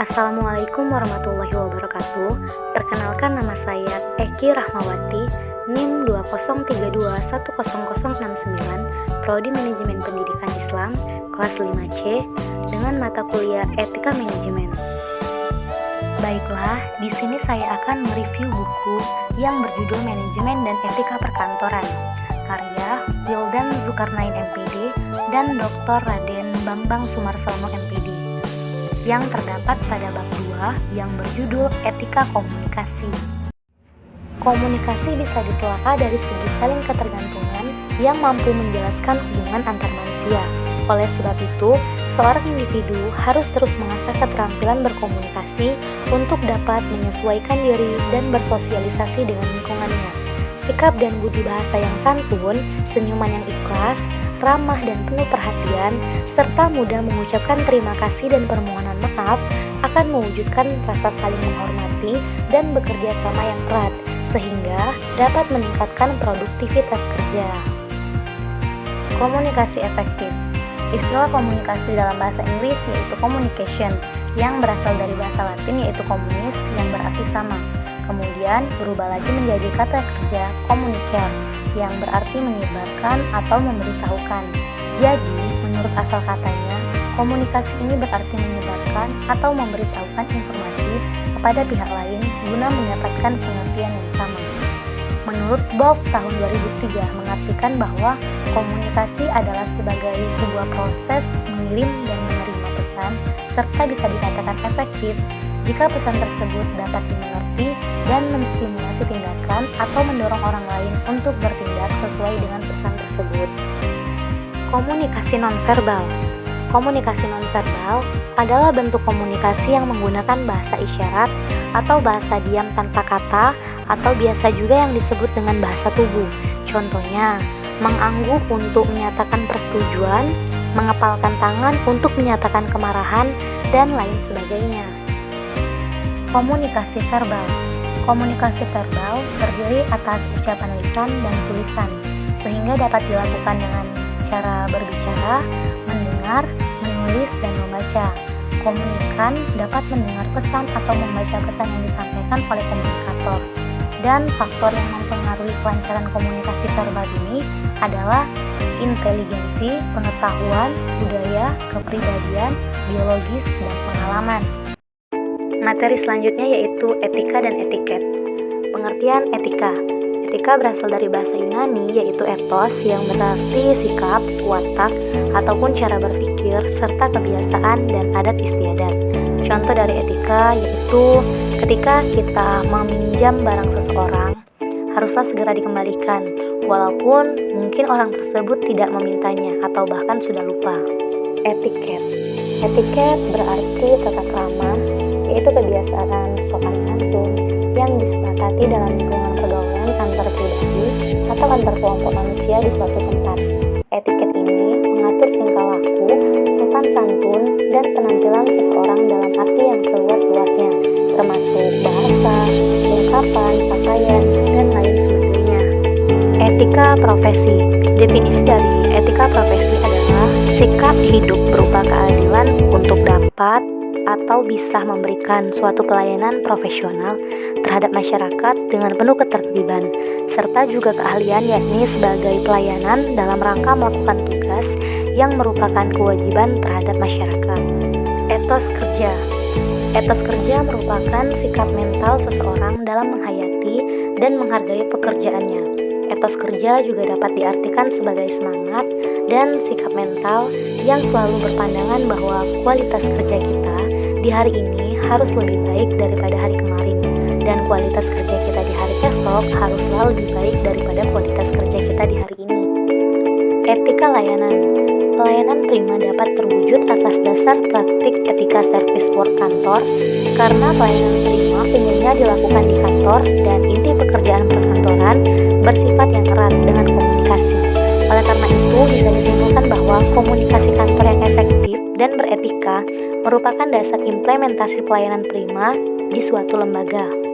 Assalamualaikum warahmatullahi wabarakatuh. Perkenalkan, nama saya Eki Rahmawati, NIM 203210069, Prodi Manajemen Pendidikan Islam, kelas 5C, dengan mata kuliah Etika Manajemen. Baiklah, di sini saya akan mereview buku yang berjudul Manajemen dan Etika Perkantoran, karya Wildan Zulkarnain MPD dan Dr. Raden Bambang Sumarsono MPD, yang terdapat pada bab 2 yang berjudul Etika Komunikasi. Komunikasi bisa ditelaah dari segi saling ketergantungan yang mampu menjelaskan hubungan antar manusia. Oleh sebab itu, seorang individu harus terus mengasah keterampilan berkomunikasi untuk dapat menyesuaikan diri dan bersosialisasi dengan lingkungannya. Sikap dan budi bahasa yang santun, senyuman yang ikhlas, ramah dan penuh perhatian, serta mudah mengucapkan terima kasih dan permohonan maaf akan mewujudkan rasa saling menghormati dan bekerja sama yang erat, sehingga dapat meningkatkan produktivitas kerja. Komunikasi efektif. Istilah komunikasi dalam bahasa Inggris yaitu communication, yang berasal dari bahasa Latin yaitu communis, yang berarti sama. Kemudian berubah lagi menjadi kata kerja communicare, yang berarti menyebarkan atau memberitahukan. Jadi, menurut asal katanya, komunikasi ini berarti menyebarkan atau memberitahukan informasi kepada pihak lain guna mendapatkan pengertian yang sama. Menurut Boff tahun 2003 mengartikan bahwa komunikasi adalah sebagai sebuah proses mengirim dan menerima pesan, serta bisa dikatakan efektif jika pesan tersebut dapat dimengerti dan menstimulasi tindakan atau mendorong orang lain untuk bertindak sesuai dengan pesan tersebut. Komunikasi nonverbal. Komunikasi nonverbal adalah bentuk komunikasi yang menggunakan bahasa isyarat atau bahasa diam tanpa kata, atau biasa juga yang disebut dengan bahasa tubuh. Contohnya, mengangguk untuk menyatakan persetujuan, mengepalkan tangan untuk menyatakan kemarahan, dan lain sebagainya. Komunikasi verbal. Komunikasi verbal terdiri atas ucapan lisan dan tulisan, sehingga dapat dilakukan dengan cara berbicara, mendengar, menulis, dan membaca. Komunikan dapat mendengar pesan atau membaca pesan yang disampaikan oleh komunikator. Dan faktor yang mempengaruhi kelancaran komunikasi verbal ini adalah inteligensi, pengetahuan, budaya, kepribadian, biologis, dan pengalaman. Materi selanjutnya yaitu etika dan etiket. Pengertian etika. Etika berasal dari bahasa Yunani yaitu ethos, yang berarti sikap, watak, ataupun cara berpikir serta kebiasaan dan adat istiadat. Contoh dari etika yaitu ketika kita meminjam barang seseorang, haruslah segera dikembalikan walaupun mungkin orang tersebut tidak memintanya atau bahkan sudah lupa. Etiket. Etiket berarti tata krama, yaitu kebiasaan sopan santun yang disepakati dalam lingkungan pergaulan antar pribadi atau antar kelompok manusia di suatu tempat. Etiket ini mengatur tingkah laku, sopan santun, dan penampilan seseorang dalam arti yang seluas-luasnya, termasuk bahasa, ungkapan, pakaian, dan lain sebagainya. Etika profesi. Definisi dari etika profesi adalah sikap hidup berupa keadilan untuk dapat atau bisa memberikan suatu pelayanan profesional terhadap masyarakat dengan penuh ketertiban, serta juga keahlian yakni sebagai pelayanan dalam rangka melakukan tugas yang merupakan kewajiban terhadap masyarakat. Etos kerja. Etos kerja merupakan sikap mental seseorang dalam menghayati dan menghargai pekerjaannya. Etos kerja juga dapat diartikan sebagai semangat dan sikap mental yang selalu berpandangan bahwa kualitas kerja kita di hari ini harus lebih baik daripada hari kemarin, dan kualitas kerja kita di hari esok haruslah lebih baik daripada kualitas kerja kita di hari ini. Etika layanan. Pelayanan prima dapat terwujud atas dasar praktik etika service work kantor, karena pelayanan prima umumnya dilakukan di kantor dan inti pekerjaan perkantoran bersifat yang erat dengan komunikasi. Oleh karena itu, bisa disimpulkan bahwa komunikasi kantor yang efektif dan beretika merupakan dasar implementasi pelayanan prima di suatu lembaga.